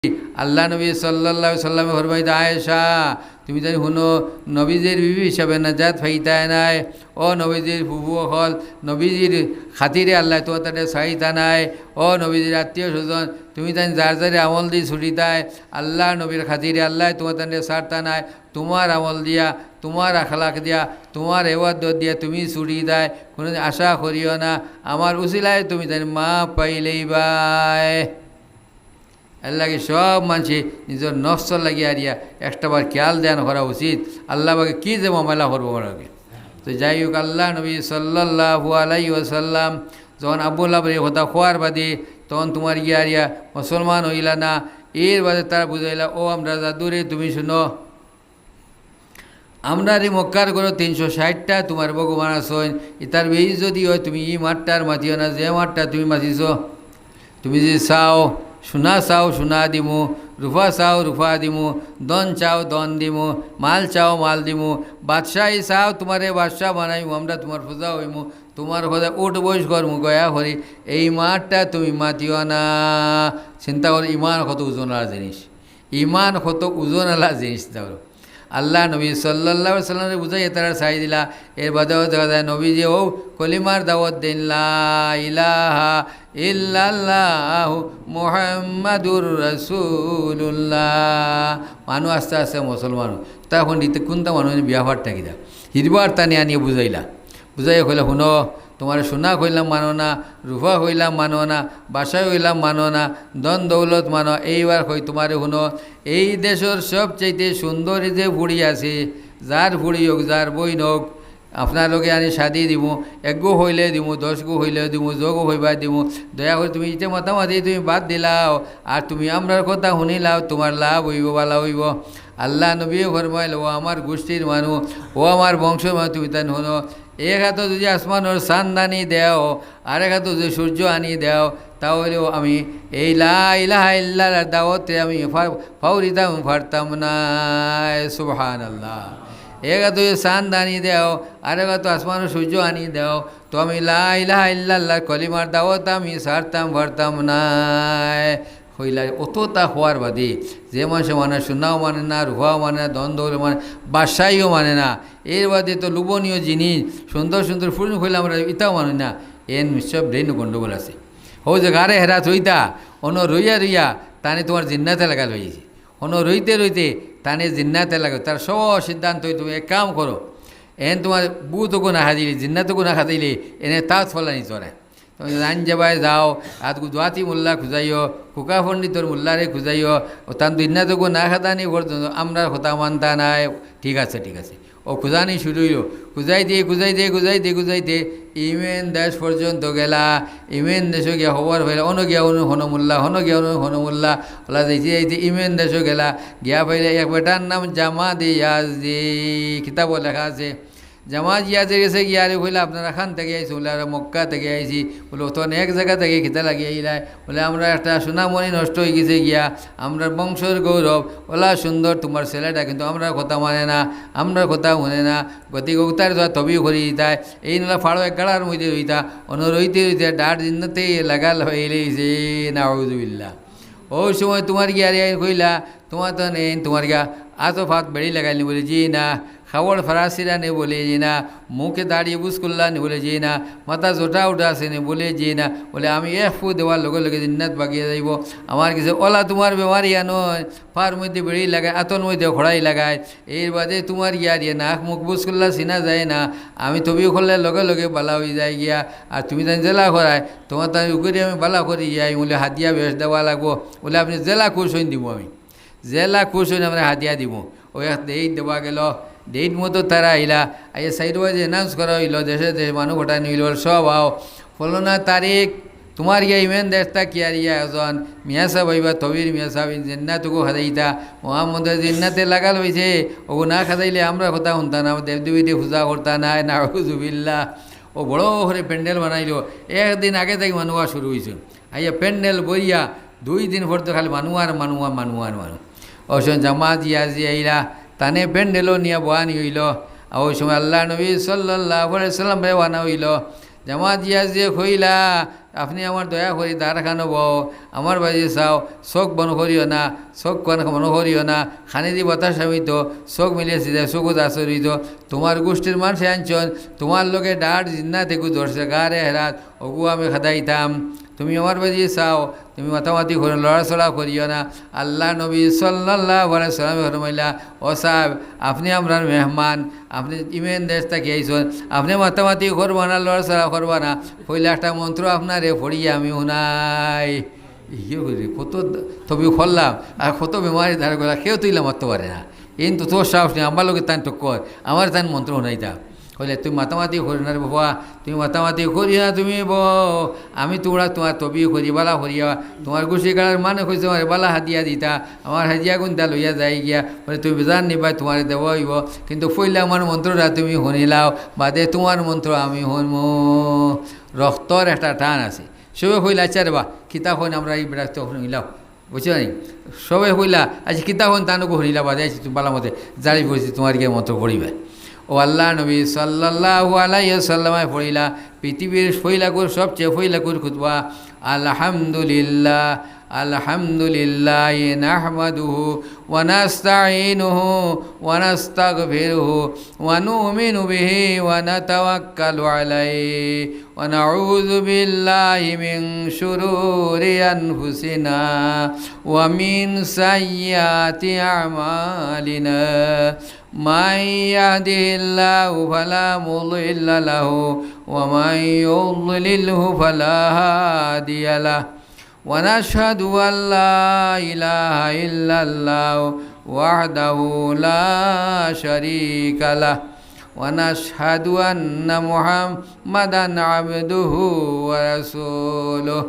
আল্লাহ নবী সাল্লাল্লাহু আলাইহি সাল্লামে ফরমাইতা আয়েশা তুমি জানি শুনো নবীজির বিবি হিসাবে নাজাত ফাইতায় নাই ও নবীজির ফুফু হল নবীজির খাতিরে আল্লাহ তো তাদের চাইতা নাই ও নবীজির আত্মীয় স্বজন তুমি জানি যার যারে আমল দি ছুটিতায় আল্লাহ নবীর খাতিরে আল্লাহ তোমার তাদের ছাড়তা নাই তোমার আমল দিয়া তোমার আখলাক দিয়া তোমার এবাদত দিয়া তুমি ছুটি দেয় কোনো আশা করিও না আমার উসিলায় তুমি জানি মা পাইলেই বাই আল্লাহকে সব মানছি নিজের নফসর লাগিয়ে আরিয়া একটাবার খেয়াল ধ্যান করা উচিত আল্লাহ বাকে কী যে মামলা করবো ওনাকে তো যাই হোক আল্লাহ নবী সাল্লাল্লাহু আলাইহি ওয়াসাল্লাম যখন আবুল্লাহ বলে কথা খোয়ার বাদে তখন তোমার গিয়ে আরিয়া মুসলমান হইলা না এর বাদে তারা বুঝাইলা ও আমরা জাদুরে তুমি শুনো আমরা রে মক্কার করো 360টা তোমার ভগবান আসইন ইতার বেশি যদি হয় তুমি ই মাঠটার মাতিও না যে মাঠটা তুমি মাতিছ তুমি যে চাও সোনা চাও সোনা দিমু রূপা চাও রূপা দিমু দন চাও দন দিমু মাল চাও মাল দিমু বাদশাহী চাও তোমারে বাদশাহ বানাইমু আমরা তোমার পূজা হইমু তোমার কথা উঠ বয়স করমু গয়া হরি এই মাঠটা তুমি মাতিও না চিন্তা করো ইমান কত ওজনওয়ালা জিনিস ইমান কত ওজনওয়ালা জিনিস তাও আল্লাহ নবী সাল্লাল্লাহু আলাইহি সাল্লামে বুঝাই তারা চাই দিলা এর বাদেও দেখা যায় নবীজি ও কলিমার দাওয়াত দিন লা ইলাহা ইল্লাল্লাহু মুহাম্মাদুর রাসূলুল্লাহ মানুষ আস্তে আস্তে মুসলমান তখন দিতে কোনটা মানুষ বিয়া হওয়ার থাকি দা হিরবার তা নিয়ে বুঝাইলা বুঝাই কইলা শুনো তোমার সোনা কইলাম মানো না রূপা কইলাম মানো না বাসায় কইলাম মানো না দন দৌলত মানো এইবার কই তোমারে শুনো এই দেশের সবচাইতে সুন্দর যে ফুড়ি আছে যার ফুড়ি হোক যার বইন হোক আপনার আনি শাদি দিব একগো হইলে দিব 10 গো হইলে দিব যোগও হইবা দিব দয়া করে তুমি ইতে মাতামাতি তুমি বাদ দিলাও আর তুমি আমরার কথা শুনিলাও তোমার লাভ হইব ভালো হইব আল্লাহ নবীও ফরমাইল ও আমার গোষ্ঠীর মানুষ ও আমার বংশের মানুষ তুমি তাই শোনো এক হাতে যদি আসমানের চাঁদ আনি দেও আর এক হাতে যদি সূর্য আনি দেও তাহলেও আমি এই লা ইলাহা ইল্লাল্লাহর দাওয়াতে আমি ফাউরিতাম ফারতাম না সুবহানাল্লাহ এক হাতে যদি চাঁদ আনি দেও আর এক হাতে আসমানের সূর্য আনি দেও তো আমি লা ইলাহা ইল্লাল্লাহর কলিমার দাওয়াত আমি ছাড়তাম ফারতাম না হইলা অতটা হওয়ার বাদে যে মানুষে মানে সোনাও মানে না রুহাও মানে না দ্বন্দ্ব মানে বাসাইও মানে না এর বাদে তো লোভনীয় জিনিস সুন্দর সুন্দর ফুল হইলে আমরা ইতাও মানে না এর নিশ্চয় ব্রেন গণ্ডগোল আছে হো যে গাড়ে হেরাত হইতা অন্য রইয়া রইয়া তানে তোমার জিন্নাতে লাগাল হয়েছে অন্য রইতে রইতে তানে জিন্নাতে লাগাও তার সব সিদ্ধান্ত তুমি এক কাম করো এন তোমার বুতকো না খাদিলে জিন্নাতকো না খাদিলে এনে তাঁত ফলানি চড়ে তুমি রান যাবাই যাও আর দোয়াতি মোল্লা খুঁজাইও ফুকা পণ্ডিতর মোল্লারে খুঁজাইও ও তান দিনাতকো না খাদানি আমরা হতা মানতা নাই ঠিক আছে ও খুঁজানি শুরু হইল খুঁজাইতে ইমেন দেশ পর্যন্ত গেলা ইমেন দেশে গিয়া খবর পাইলা অন গিয়া হনমুল্লা ওলা যাইতে ইমেন দেশে গেলা গিয়া পাইলে এক বেটার নাম জামা দি কিতাব লেখা আছে জামাত ইয়াজে গেছে গিয়ারে বলে আপনারা খান থেকে আইসি বলে আমরা মক্কা থেকে আইসি বলে তখন এক জায়গা থেকে খিতা লাগিয়ে আইলায় বলে আমরা একটা সোনামণি নষ্ট হয়ে গেছে গিয়া আমরা বংশের গৌরব ওলা সুন্দর তোমার ছেলেটা কিন্তু আমরা কথা মানে না আমরা কথা শুনে না গতিকে উতার যাওয়া তবি করি দিতায় এই নলা ফাড়ো এক গাড়ার মধ্যে রইতা অন্য রইতে ডাট জিন্নতে লাগাল হইলেছে নাউজুবিল্লাহ ওই সময় তোমার গিয়ারে কইলা তোমার তো নেই তোমার গিয়া আতো ফাত বেড়ি লাগাইনি বলে জি না খাওয়ার ফরাসিরা নে বলে যে না মুখে দাঁড়িয়ে বুসকুল্লা নে বলে যে না মাথা জোটা উঠা আছে নে বলে যে না বলে আমি এক ফু দেওয়ার লগে লগে জিন্নাত বাগিয়ে যাইব আমার কিছু ওলা তোমার বেমারিয়া নয় ফার মধ্যে বেড়ি লাগায় আতর মধ্যে খড়াই লাগায় এর বাদে তোমার গিয়া দিয়ে নাক মুখ বুসকুল্লা চিনা যায় না আমি তবিও করলে লগে লগে বালা হয়ে যায় গিয়া আর তুমি তাই জেলা করায় তোমার তাই উকরি আমি বালা করি যাই বলে হাতিয়া বেশ দেওয়া লাগবো বলে আপনি জেলা খুশ হইন দিব আমি জেলা খুশ হইন আমরা হাতিয়া দিব ওই এই দেওয়া গেল ডেট মতো তারা আইলা আইয়া সাইড ওয়াইজ অ্যানাউন্স করা হইল দেশে দেশে মানুষ গোটা নিল সব আও ফলনা তারিখ তোমার ইয়া ইমেন দেশটা কি আর ইয়া একজন মিয়া সাহেব হইবা তবির মিয়া সাহেব জিন্নাতকো খাদাইতা মোহাম্মদের জিন্নাতে লাগাল হয়েছে ওগো না খাদাইলে আমরা কথা শুনতা না দেবদেবীতে পূজা করতা না নাউজুবিল্লাহ ও বড় করে প্যান্ডেল বানাইল একদিন আগে থেকে মানুষ শুরু হয়েছে আইয়া প্যান্ডেল বইয়া 2 দিন পর তো খালি মানুষ অবশ্য জামাত ইয়াজি আইলা তানে প্যান্ডেলও নিয়ে বানি হইল ওই সময় আল্লাহ নবী সাল্লাল্লাহু আলাইহি সাল্লাম বানা হইল জামাত ইয়াজিয়ে কইলা আপনি আমার দয়া করি দাঁড় খানো বও আমার বাজি চাও চোখ বন করিও না চোখ মন করিও না খানি দি বাতাস আমি তো চোখ মিলিয়েছি যায় চোখত আচরিত তোমার গোষ্ঠীর মানুষে আনছন তোমার লোকে ডাট জিন্না থেকে ধরছে গারে হেরাত ওগু আমি খাদাইতাম তুমি আমার বাজি চাও তুমি মাতামাতি করে লড়াচড়া করিও না আল্লাহ নবী সাল্লাল্লাহু আলাইহি সাল্লাম ফরমাইলা ও সাহেব আপনি আমরার মেহমান আপনি ইমেন দেশ থেকে আইসন আপনি মাতামাতি করবা না লড়াচড়া করবা না পইলা একটা মন্ত্র আপনারে পড়িয়া আমি শুনাই ইয়ে করি কত তবে করলাম আর কত বেমারি ধার করা কেউ তুইলা মারতে পারে না কিন্তু তোর সাহস নেই আমার লোকের তান টক্কর আমার তান মন্ত্র শুনাইতা কইলে তুমি মাতামাতি করি না রে বাবা তুমি মাতামাতি করিয়া তুমি আমি তোমরা তোমার তবি করি বালা করিয়া তোমার গুছি কালার মানে কইছে আমার বালা হাতিয়া দিতা আমার হাজিয়া গুনতা লইয়া যাই গিয়া বলে তুমি বেজান নিবা তোমার দেব হইব কিন্তু পইলে আমার মন্ত্রটা তুমি শুনিলাও বাদে তোমার মন্ত্র আমি শুনমু রক্তর একটা টান আছে সবে কইলা আচ্ছা রে বা কিতাব হন আমরা এই বেড়া তো শুনিলাও বুঝছো নি সবে কইলা আচ্ছা কিতাব হন তানুকো শুনিলা বাদে আছি তুমি বালা মতে জারি পড়েছি তোমার গিয়ে মন্ত্র পড়িবে ও আল্লাহ নবী সাল্লাল্লাহু আলাইহি ওয়াসাল্লামে পড়িলা পৃথিবীর ফইলাকুর সবচেয়ে ফইলাকুর খুতবা আলহামদুলিল্লাহ আলহামদুলিল্লাহ নাহমাদুহু ওয়া নাস্তাঈনুহু ওয়া নাস্তাগফিরুহু ওয়া নু'মিনু বিহি ওয়া নাতাওয়াক্কালু আলাইহি ওয়া নাউযু বিল্লাহি মিন শুরুরি আনফুসিনা ওয়া মিন সাইয়্যাতি আমালিনা من يهده الله فلا مضل له ومن يضلله فلا هادي له ونشهد أن لا إله إلا الله وحده لا شريك له ونشهد أن محمدا عبده ورسوله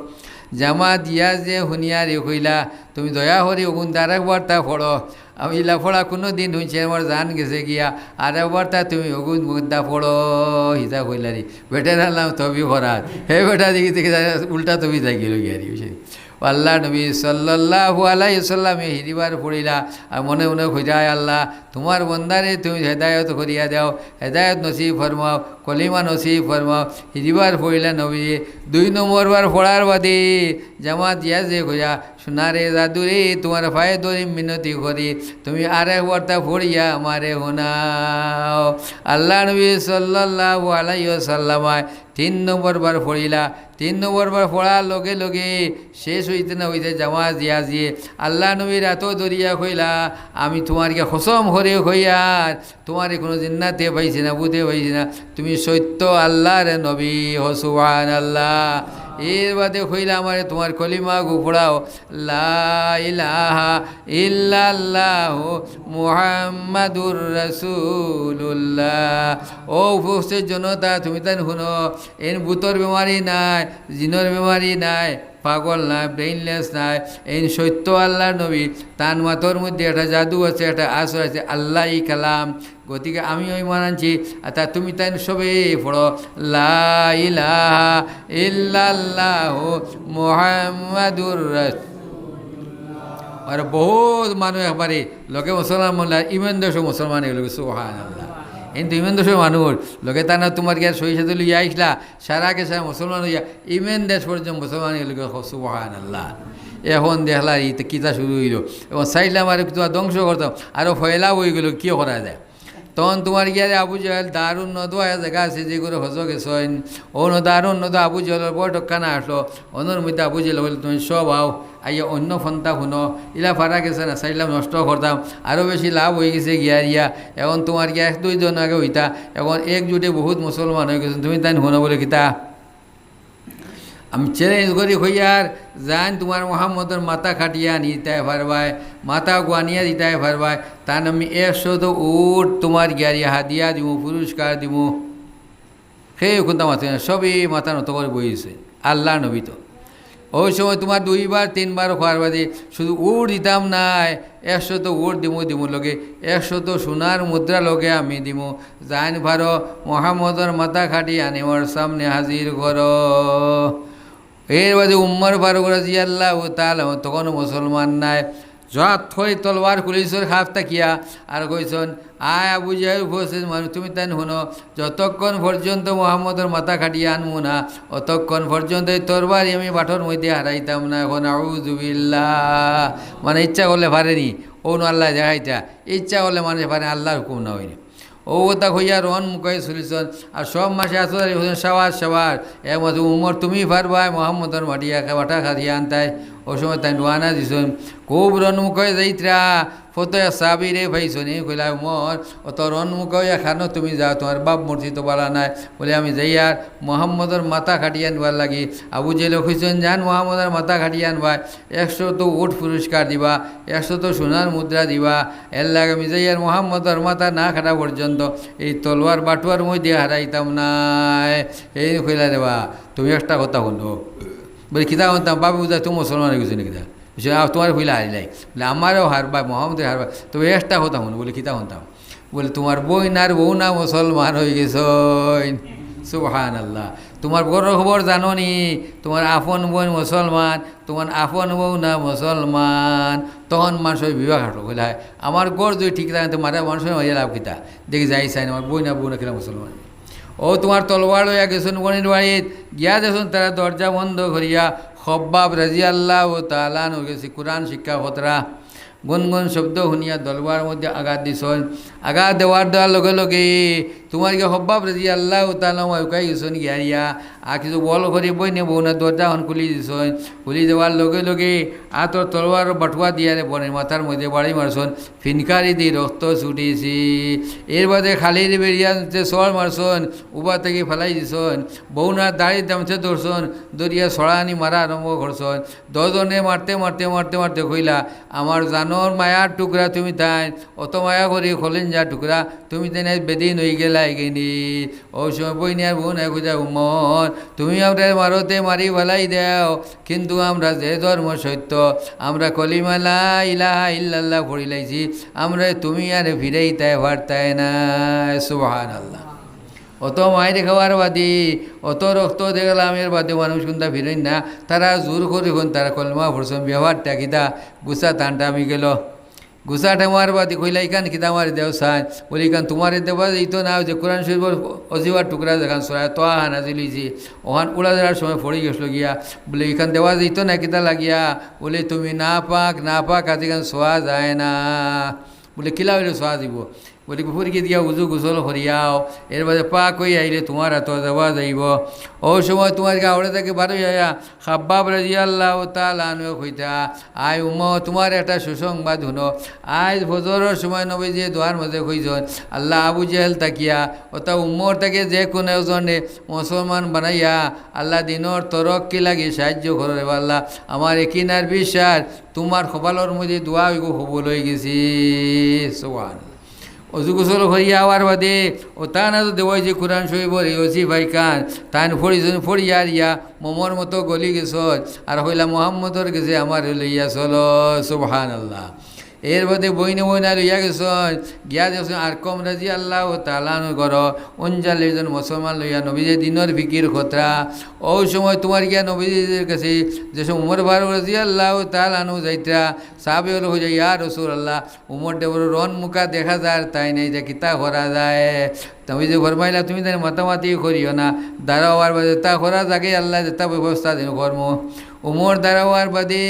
জামাত ইয়াজে হুনিয়ারি কইলা তুমি দয়া করি ওগুন আরেকবার তা পড়ো আমি লাফড়া কোনো দিন হইছে আমার জান গেছে গিয়া আরেকবার তা তুমি ওগুন মুদ্দা পড়ো হিসা কইলারি বেটার আল্লাহ তবি ফরাত হে বেটা দেখি দেখি উল্টা তবি থাকিল গিয়ারি আল্লাহ নবী সাল্লাল্লাহু আলাইহি ওয়াসাল্লামে হিরিবার পড়িলা আর মনে মনে কইরায় আল্লাহ তোমার বন্দারে তুমি হেদায়ত করিয়া দাও হেদায়ত নসিব ফরমাও কলিমা নসিব ফরমাও হিরিবার পড়িলা নবী 2 নম্বর বার পড়ার বাদে জামাত ইয়াজে কইরা সোনারে জাদুরে তোমার পায়ে ধরে মিনতি করি তুমি আরেকবার তা পড়িয়া আমারে শোনাও আল্লাহ নবী সাল্লাল্লাহু আলাইহি ওয়াসাল্লাম 3 নম্বর বার পড়িলা 3 নম্বর বার পড়ার লগে লগে শেষ হইতে না হইতে জামাত ইয়াজিয়ে আল্লাহ নবীর এত দরিয়া কইলা আমি তোমারকে কসম করে কইয়ার তোমারে কোনো জিন্নাতে পাইছি না বুঝতে পাইছি না তুমি সত্য আল্লাহর নবী হো সুবহানাল্লাহ এর বাদে কইলা আমারে তোমার কলিমা গো পড়াও লা ইলাহা ইল্লাল্লাহু মুহাম্মাদুর রাসূলুল্লাহ ও উপস্থিত জনতা তুমি তাই শুনো এন ভূতর বেমারি নাই জিনের বেমারি নাই পাগল নাই ব্রেইনলেস নাই এই সত্য আল্লাহর নবী তান মাতর মধ্যে একটা জাদু আছে একটা আসর আছে আল্লাহই কালাম গতিকে আমি ওই মানাচ্ছি আর তা তুমি তাই সবে পড়ো লা ইলাহা ইল্লাল্লাহু মুহাম্মাদুর রাসূলুল্লাহ আর বহুত মানুষ একবারে লোকে মুসলমান মনে ইমান দেশ মুসলমান এগুলো সুবহানাল্লাহ কিন্তু ইমান দেশের মানুষ লোকে তা না তোমার গিয়ে সই সাথে লইয়া আইসলা সারাকে সারা মুসলমান হইয়া ইমান দেশ পর্যন্ত মুসলমান এগুলো সুবহানাল্লাহ এখন দেখলা এই কিতা শুরু হইল এবং চাইলাম আর তোমার ধ্বংস করতাম আরও ফয়লাও হয়ে গেল কী করা যায় তখন তোমার গিয়ারে আবু জাহেল দারুণ নদ জায়গা আছে যেগুলো হজ গেছেন ও দারুণ নদ আবু জাহেলের বড় টক্কানা আসলো অন্যর মধ্যে আবু জাহেল বলে তুমি সব আও আইয়া অন্য ফন্তা শুনো ইলা ফারা গেছে না চাইলাম নষ্ট করতাম আরও বেশি লাভ হয়ে গেছে গিয়া এখন তোমার গিয়া 1-2 জন আগে হইতা এখন একজুটে বহুত মুসলমান হয়ে গেছেন তুমি তাই শুনো বলে কিতা আমি চ্যালেঞ্জ করি হইয়ার জান তোমার মোহাম্মদের মাথা খাটিয়া নিতায় পারবাই মাথা গোয়ানিয়া দিতায় পারবাই তার আমি 100 উট তোমার গিয়ারি হাদিয়া দিব পুরস্কার দিব সেই কোনটা মাথা সবই মাথা নত করে বইছে আল্লাহ নবী তো ওই সময় তোমার 2বার 3বার খোয়ার বাদে শুধু উট দিতাম নাই 100 উট দিমু লগে 100 সোনার মুদ্রা লগে আমি দিমু জান ভারো মোহাম্মদের মাথা খাটি আনিমর সামনে হাজির করো এর বাদে উম্মর ফারুক রাদিয়াল্লাহু তাআলা তখন মুসলমান নাই জহাত থই তলবার খুলিছর খাপ তাকিয়া আর কইছন আয় আবু জাহেল উপস্থিত মানুষ তুমি তাই শুনো যতক্ষণ পর্যন্ত মোহাম্মদের মাথা খাটিয়ে আনবো না অতক্ষণ পর্যন্ত এই তরবারি আমি বাটর মধ্যে হারাইতাম না। এখন আউযুবিল্লাহ মানে ইচ্ছা করলে পারেনি ও আল্লাহ দেখাইতা ইচ্ছা করলে মানুষ পারে আল্লাহর হুকুম না হয়নি ও ওটা হইয়া রন মুখাই চলিছন আর সব মাসে আসলে সবার সবার একমাত্র উমর তুমি পারবাই মোহাম্মদর মাটিয়া বাটা খাটিয়া আনতাই ও সময় তাই রোয়ানা দিছন খুব রনমুখ যাইত্রা ফতোয়া সাবিরে ভাইছন এই কইলা উমর অত রনমুখ এখানো তুমি যাও তোমার বাপ মূর্তি তো বলা নাই বলে আমি যাই আর মোহাম্মদর মাথা খাটিয়ে আনবার লাগি আবু জেলে কইছেন যান মোহাম্মদের মাথা খাটিয়ে আনবা 100 তো উট পুরস্কার দিবা 100 তো সোনার মুদ্রা দিবা এর লাগে আমি যাই আর মোহাম্মদর মাথা না খাটা পর্যন্ত এই তলোয়ার বাটুয়ার মধ্যে হারাইতাম নাই এই কইলা দেবা তুমি একটা কথা শুনো বলে কিতা শুনতাম বাবু বুঝা তুমি মুসলমান হয়ে গেছো নাকি তোমার হইলে হারিলাই বলে আমারও হারবা মোহাম্মদের হারবা তবে একটা কথা শুনো বলে কিতা শুনতাম বলে তোমার বইন আর বউ না মুসলমান হয়ে গেছ সুবহানাল্লাহ তোমার বড় খবর জানো নি তোমার আপন বোন মুসলমান তোমার আপন বউ না মুসলমান তখন মানুষ বিবাহ হাঁটো বলে আমার গড় যদি ঠিক থাকে তোমার মানুষের মাঝে লাভ কিতা দেখি যাই চাই আমার বই না বউ না কিনা মুসলমান ও তোমার তলবার লইয়া গেছেন গণির বাড়িত গিয়া দেখুন তারা দরজা বন্ধ করিয়া খব্বাব রাদিয়াল্লাহু তাআলা আনহু গেছে কোরআন শিক্ষা খতরা গুনগুন শব্দ শুনিয়া দলবার মধ্যে আঘাত দিছন আঘাত দেওয়ার লগে লগে তোমার গিয়ে খব্বাব রাদিয়াল্লাহু তাআলা উকাই গেছেন গিয়ারিয়া আর কিছু বল করে বই নে বউ না দরজাখন খুলি দিছন খুলি দেওয়ার লগে লগে তোর তলবার বাটুয়া দিয়ারে বনের মাথার মধ্যে বাড়ি মারছন ফিনকারি দিয়ে রক্ত ছুটিছি এর বাদে খালির বেরিয়া সর মারছন উবা থেকে ফেলাই দিছন বউনার দাড়ির দামছে ধরছন দরিয়া ছড়ানি মারা আরম্ভ করছন 10 জনে মারতে মারতে মারতে মারতে কইলা আমার জানোর মায়ার টুকরা তুমি তাই অত মায়া করি খোলেন যা টুকরা তুমি তাই বেদিন হয়ে গেলা এগেনি ও সময় বই নিয়ে বোন খুঁজা উমর তুমি আমরা মারতে মারি ভালাই দেও কিন্তু আমরা যে ধর্ম সত্য আমরা কলিমালা ইলাহা ইল্লাল্লাহ পড়ি লাইছি আমরা তুমি আর ফিরেই তাই ভারতাই না সুবহানাল্লাহ অত মায়ের খাওয়ার বাদে অত রক্ত দেখলাম এর বাদে মানুষ কোনটা ফিরেন না তারা জোর করে তারা কলমা পড়ছেন ব্যবহারটা কিতা গুছা টানটা আমি গেল গুছা টেমার বাদে কইলা ইখান কিতা আমার দেও সাই বলি ইখান তোমার দেবা এইতো না যে কোরআন শরীফ অজিবার টুকরা যেখান সরাই তো হানা জিলিছি ওখান উড়া দেওয়ার সময় পড়ে গেছিল গিয়া বলে এখান দেওয়া যেত না কিতা লাগিয়া বলে তুমি না পাক আজিখান শোয়া যায় না বলে কিলা হইলে শোয়া দিব বলি ফুরকি দিয়া উজু গুসল করিয়াও এর বাদে পাক হয়ে আইলে তোমার হাত দেওয়া যাইব ও সময় তোমার গাওড়ে থেকে বারো আয়া খাব্বাব রাদিয়াল্লাহু তাআলা আনহু কইতা আয় তোমার একটা সুসংবাদ শুনো আজ ফজরের সময় নবীজি দোয়ার মধ্যে কইছেন আল্লাহ আবু জেহেল তাকিয়া ওটা উম্মর থেকে যে কোনো জনে মুসলমান বানাইয়া আল্লাহ দিনর তরক্কি লাগি সাহায্য করে আল্লাহ আমার একিনার বিশ্বাস তোমার কপালের মধ্যে দোয়া কবুল হয়ে গেছি সুবহানাল্লাহ অজু গোসল হইয়া আওয়ার বাদে ও তা না তো দেওয়াই যে কোরআন শরীফর ইউসি ভাই খান তান ফড়িয়া রিয়া মোমর মতো গলি গেছ আর হইলা মোহাম্মদর গেছে আমার লইয়া চলো সুবহানাল্লাহ এর বাদে বইনে লইয়া গেছেন গিয়া দেখছেন আর কম রাদিয়াল্লাহু তাআলা ঘর 39 জন মুসলমান লইয়া নবীজি দিনের ফিকির খতরা ও সময় তোমার গিয়া নবীজির কাছে যে সময় উমর ফারুক রাদিয়াল্লাহু তাআলা যাইত্রা সাহাবে হলো হয়ে যায় ইয়া রাসূলুল্লাহ উমর দেবর রন মুখা দেখা যায় তাই নাই যে কিতা করা যায় তুমি যে ফরমাইলা তুমি তাই মাতামাতি করিও না দাঁড়াওয়ার বাদে তা করা যাকে আল্লাহ যেটা ব্যবস্থা দিন কর্ম উমর দাঁড়াওয়ার বাদে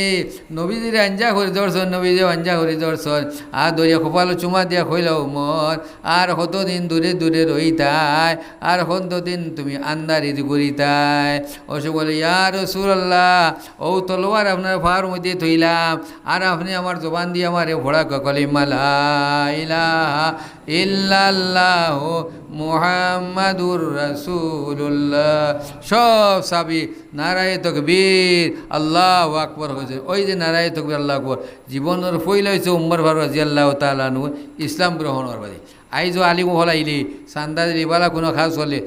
নবীজির আঞ্জা করি দর্শন নবীজি আঞ্জা করি দর্শন আর দরিয়া কপালো চুমা দিয়া কইল উমর আর কতদিন দূরে দূরে রইতাই আর কতদিন তুমি আন্দারি করিতাই ওসে বলে ইয়া রাসূলুল্লাহ ও তলোয়ার আপনার ফার মধ্যে থইলাম আর আপনি আমার জবান দিয়ে আমারে ভোড়া কলিমা লা ইলাহা ইল্লাল্লাহু মুহাম্মাদুর রাসূলুল্লাহ সব সাবি নারায়ে তাকবীর আল্লাহু আকবার হয়েছে ওই যে নারায়ে তাকবীর আল্লাহু আকবার জীবনের ফইল হয়েছে উমর ফারুক রাদিয়াল্লাহু তাআলা আনহু ইসলাম গ্রহণের বাদে আইজো আলিম হলাইলি সান্দাজ রিবালা কোনো খাস হলে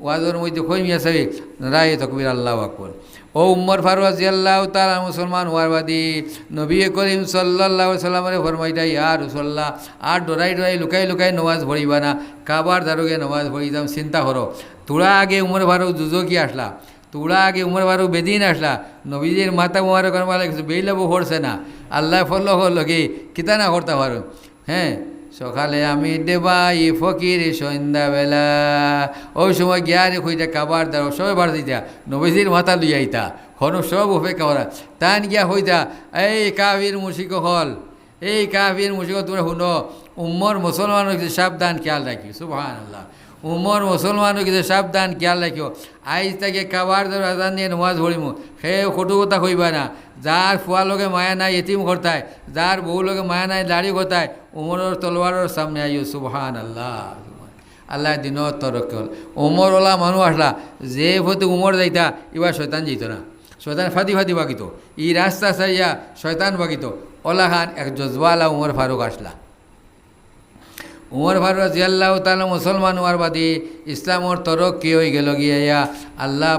ওয়াজের মধ্যে কই মিয়া সাবি নারায়ে তাকবীর আল্লাহু আকবার ও উমর ফারুক রাদিয়াল্লাহু তাআলা মুসলমান হওয়ার বাদে নবী করিম সাল্লাল্লাহু আলাইহি ওয়াসাল্লামের ফরমাইতা ইয়া রাসূলুল্লাহ আর ডরাই লুকাই লুকাই নামাজ পড়িবা না কাবার দারোগে নামাজ পড়িতাম চিন্তা করো তোরা আগে উমর ফারুক যুজকি আসলা তোরা আগে উমর ফারুক বেদিন আসলা নবীজির মাথা মোবারক কিছু বেইলাবো পড়ছে না আল্লাহ ফলো হলো কি কিতা না করতে পারো হ্যাঁ সকালে আমি দেবাই ফকির সন্ধ্যাবেলা ওই সময় গিয়ারে খুঁজে কাবার দাও সবাই বার দিতা নবীজির মাথা লইয়া আইতা হন সব অপেক্ষা করা তান গিয়া হইতা এই কাবির মুশিক হল এই কাবির মুশিক তোমরা শুনো উম্মর মুসলমানও কিছু সাবধান খেয়াল রাখি সুবহানাল্লাহ উম্মর মুসলমানও কিছু সাবধান খেয়াল রাখিও আইজ তাকে কাবার ধর আজান দিয়ে নমাজ পড়িমু সে কটু কথা কইবা না যার ফুয়া লগে মায়া নাই এতিম করতায় যার বউ লগে মায়া নাই দাড়ি করতায় উমরের তলোয়ারের সামনে আইও সুবহানাল্লাহ আল্লাহ দিন তরক হল উমর ওলা মানুষ আসলা যে প্রতি উমর যাইতা এবার শয়তান যাইত না শয়তান ফাদি ফাদি বাকিত ই রাস্তা সাইয়া শয়তান বাকিত ওলা খান এক জজওয়ালা উমর ফারুক আসলা উমর ফারুক রাদিয়াল্লাহু তাআলা মুসলমান হওয়ার বাদে ইসলামর তরক কি হয়ে গেল গিয়া আল্লাহ